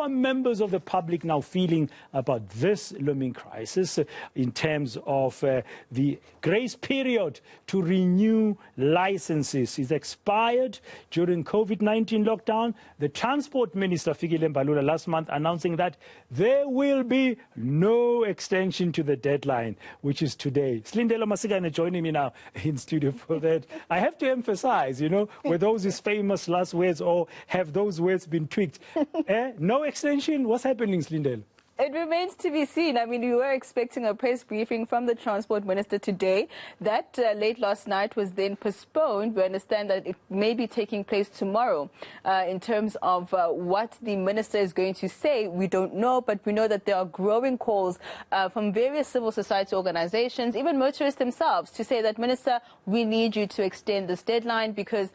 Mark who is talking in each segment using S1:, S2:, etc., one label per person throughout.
S1: How are members of the public now feeling about this looming crisis in terms of the grace period to renew licenses? It's expired during COVID-19 lockdown. The Transport Minister, Fikile Mbalula, last month announcing that there will be no extension to the deadline, which is today. Slindelo Masigane joining me now in studio for that. I have to emphasize, were those his famous last words or have those words been tweaked? No extension? What's happening, Slindelo?
S2: It remains to be seen. I mean, we were expecting a press briefing from the Transport Minister today. That late last night was then postponed. We understand that it may be taking place tomorrow. In terms of what the Minister is going to say, we don't know, but we know that there are growing calls from various civil society organizations, even motorists themselves, to say that, Minister, we need you to extend this deadline because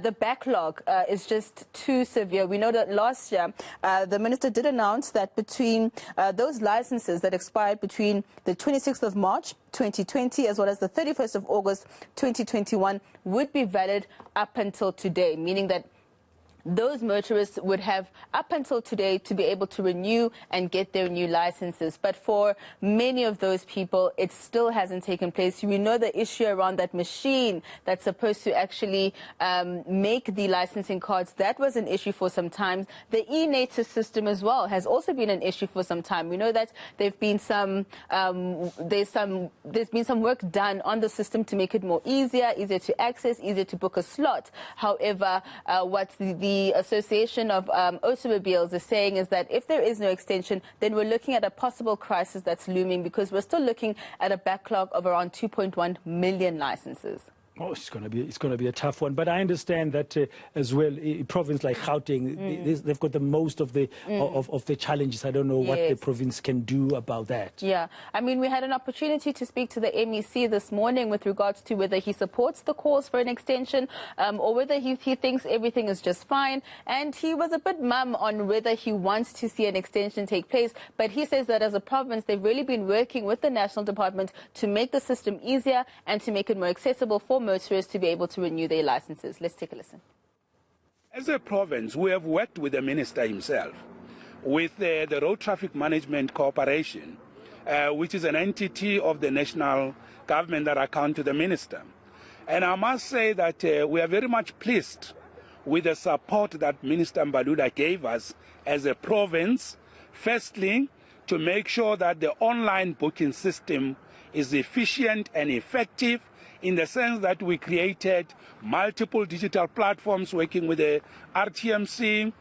S2: the backlog is just too severe. We know that last year, the Minister did announce that between those licenses that expired between the 26th of March 2020 as well as the 31st of August 2021 would be valid up until today, meaning that those motorists would have up until today to be able to renew and get their new licenses. But for many of those people, it still hasn't taken place. We know the issue around that machine that's supposed to actually make the licensing cards. That was an issue for some time. The e-native system as well has also been an issue for some time. We know that there's been some work done on the system to make it more easier to access, easier to book a slot. However, what the Association of Automobiles is saying is that if there is no extension, then we're looking at a possible crisis that's looming because we're still looking at a backlog of around 2.1 million licenses.
S1: Oh, it's going to be a tough one. But I understand that as well, a province like Gauteng, they've got the most of the challenges. I don't know what the province can do about that.
S2: Yeah, I mean, we had an opportunity to speak to the MEC this morning with regards to whether he supports the calls for an extension or whether he thinks everything is just fine. And he was a bit mum on whether he wants to see an extension take place. But he says that as a province, they've really been working with the National Department to make the system easier and to make it more accessible for motorists to be able to renew their licenses. Let's take a listen.
S3: As a province, we have worked with the minister himself, with the Road Traffic Management Corporation, which is an entity of the national government that account to the minister. And I must say that we are very much pleased with the support that Minister Mbalula gave us as a province, firstly, to make sure that the online booking system is efficient and effective, in the sense that we created multiple digital platforms working with the RTMC,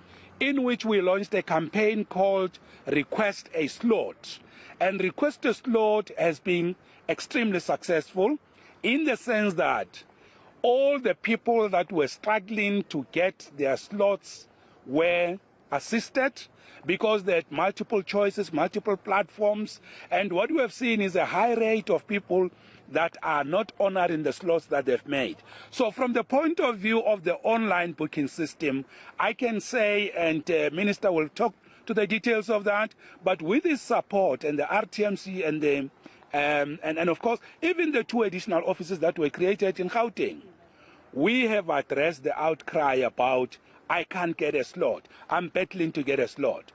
S3: in which we launched a campaign called Request a Slot. And Request a Slot has been extremely successful in the sense that all the people that were struggling to get their slots were assisted because they had multiple choices, multiple platforms. And what we have seen is a high rate of people that are not honoring the slots that they've made. So from the point of view of the online booking system, I can say, and Minister will talk to the details of that, but with his support and the RTMC and the and of course, even the 2 additional offices that were created in Gauteng, we have addressed the outcry about, I can't get a slot, I'm battling to get a slot.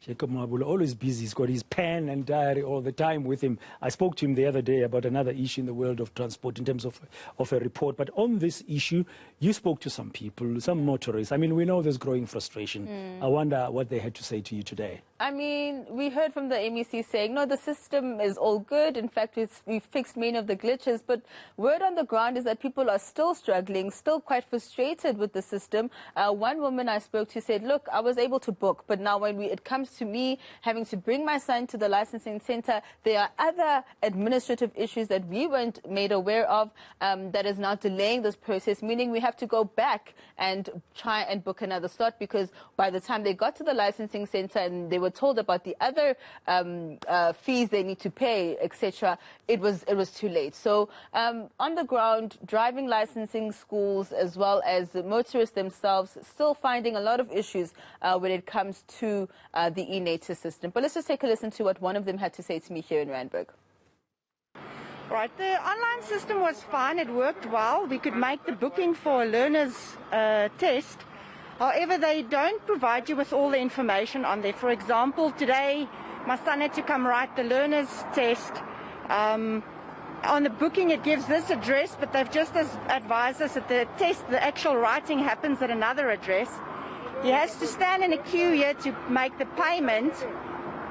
S1: Jacob Mamabolo, always busy. He's got his pen and diary all the time with him. I spoke to him the other day about another issue in the world of transport in terms of a report. But on this issue, you spoke to some people, some motorists. I mean, we know there's growing frustration. I wonder what they had to say to you today.
S2: I mean, we heard from the MEC saying, no, the system is all good. In fact, we've fixed many of the glitches. But word on the ground is that people are still struggling, still quite frustrated with the system. One woman I spoke to said, look, I was able to book, but now when it comes to me having to bring my son to the licensing center, there are other administrative issues that we weren't made aware of that is now delaying this process, meaning we have to go back and try and book another slot because by the time they got to the licensing center and they were told about the other fees they need to pay, etc., it was too late. So on the ground, driving licensing schools as well as motorists themselves still finding a lot of issues when it comes to the e-native system. But let's just take a listen to what one of them had to say to me here in Randburg.
S4: Right, the online system was fine, it worked well. We could make the booking for a learner's test. However, they don't provide you with all the information on there. For example, today my son had to come write the learner's test. On the booking it gives this address, but they've just advised us that the test, the actual writing happens at another address. He has to stand in a queue here to make the payment.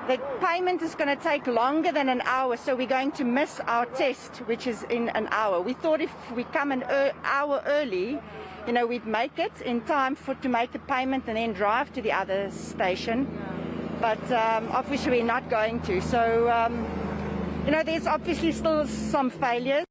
S4: The payment is going to take longer than an hour, so we're going to miss our test, which is in an hour. We thought if we come an hour early, you know, we'd make it in time to make the payment and then drive to the other station. But obviously we're not going to. So, you know, there's obviously still some failures.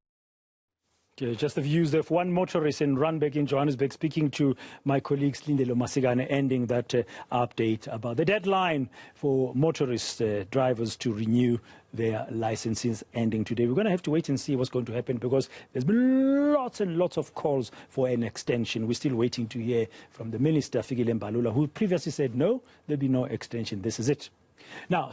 S1: Okay, just the views of one motorist in Randburg in Johannesburg speaking to my colleague Lindelo Masigane, ending that update about the deadline for motorist drivers to renew their licenses ending today. We're going to have to wait and see what's going to happen because there's been lots and lots of calls for an extension. We're still waiting to hear from the Minister, Fikile Mbalula, who previously said no, there'll be no extension. This is it. Now,